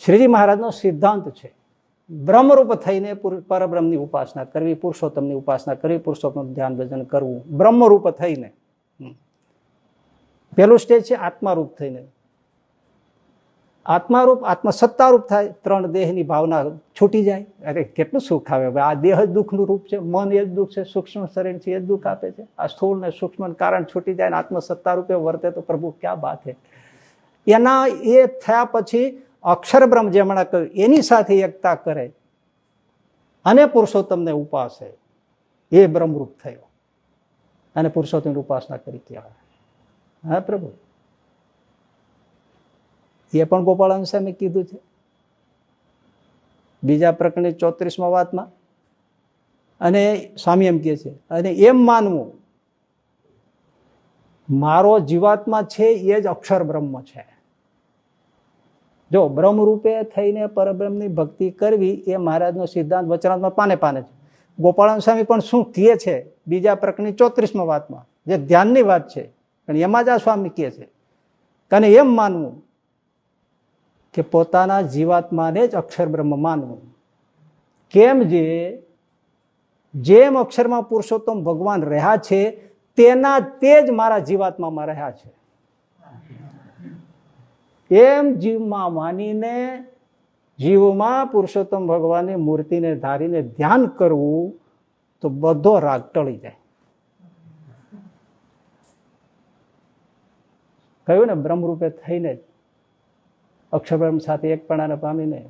શ્રીજી મહારાજનો સિદ્ધાંત છે. બ્રહ્મરૂપ થઈને પરબ્રહ્મની ઉપાસના કરવી, પુરુષોત્તમની ઉપાસના કરવી, પુરુષોત્તમ ધ્યાન ભજન કરવું બ્રહ્મરૂપ થઈને. પેલું સ્ટેજ છે આત્મારૂપ થઈને. આત્મારૂપ આત્મસત્તારૂપ થાય, 3 દેહની ભાવના છૂટી જાય. અરે કેટલું સુખ આવે! આ દેહ જ દુઃખનું રૂપ છે, મન એ જ દુઃખ છે, સૂક્ષ્મ શરીર છે એ જ દુઃખ આપે છે. આ સ્થૂળ ને સૂક્ષ્મ કારણ છૂટી જાય ને આત્મસત્તા રૂપે વર્તે તો પ્રભુ ક્યાં બાત છે. એના એ થયા પછી અક્ષર બ્રહ્મ જે હમણાં કહ્યું એની સાથે એકતા કરે અને પુરુષોત્તમને ઉપાસે, એ બ્રહ્મરૂપ થયો અને પુરુષોત્તમની ઉપાસના કરી કહેવાય. હા પ્રભુ, એ પણ ગોપાળાન સામે કીધું છે બીજા પ્રકરણની 34માં વાતમાં. અને સ્વામી એમ કહે છે, અને એમ માનવું મારો જીવાત્મા છે એ જ અક્ષર બ્રહ્મ છે. જો બ્રહ્મરૂપે થઈને પરબ્રહ્મની ભક્તિ કરવી એ મહારાજનો સિદ્ધાંત વચનાત્મા પાને પાને છે. ગોપાળાન સ્વામી પણ શું કહે છે બીજા પ્રકરણની 34માં વાતમાં, જે ધ્યાનની વાત છે, પણ એમાં જ આ સ્વામી કહે છે અને એમ માનવું કે પોતાના જીવાત્માને જ અક્ષર બ્રહ્મ માનવું. કેમ જેમ અક્ષરમાં પુરુષોત્તમ ભગવાન રહ્યા છે તેના તે જ મારા જીવાત્મામાં રહ્યા છે. એમ જીવમાં માનીને જીવમાં પુરુષોત્તમ ભગવાનની મૂર્તિને ધારીને ધ્યાન કરવું તો બધો રાગ ટળી જાય. કહ્યું ને, બ્રહ્મરૂપે થઈને અક્ષરબ્રહ્મ સાથે એકપણાને પામીને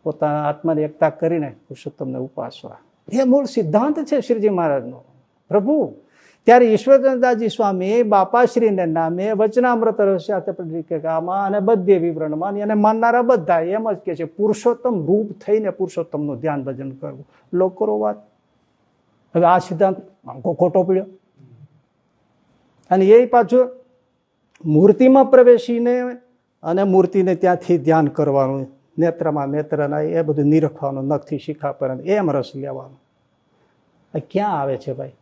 પોતાના આત્માની એકતા કરીને પુરુષોત્તમને ઉપાસવા, એ મૂળ સિદ્ધાંત છે શ્રીજી મહારાજનો. પ્રભુ ત્યારે ઈશ્વરચંદ્રદાસજી સ્વામી બાપાશ્રીને નામે વચનામૃત રહસ્યામાં અને બધે વિવરણમાં એને માનનારા બધા એમ જ કે છે પુરુષોત્તમ રૂપ થઈને પુરુષોત્તમનું ધ્યાન ભજન કરવું. લોકો વાત હવે આ સિદ્ધાંત ખોટો પડ્યો. અને એ પાછું મૂર્તિમાં પ્રવેશીને અને મૂર્તિને ત્યાંથી ધ્યાન કરવાનું, નેત્રમાં નેત્રના એ બધું નિરખવાનું, નખથી શિખા પર એમ રસ લેવાનું. ક્યાં આવે છે ભાઈ?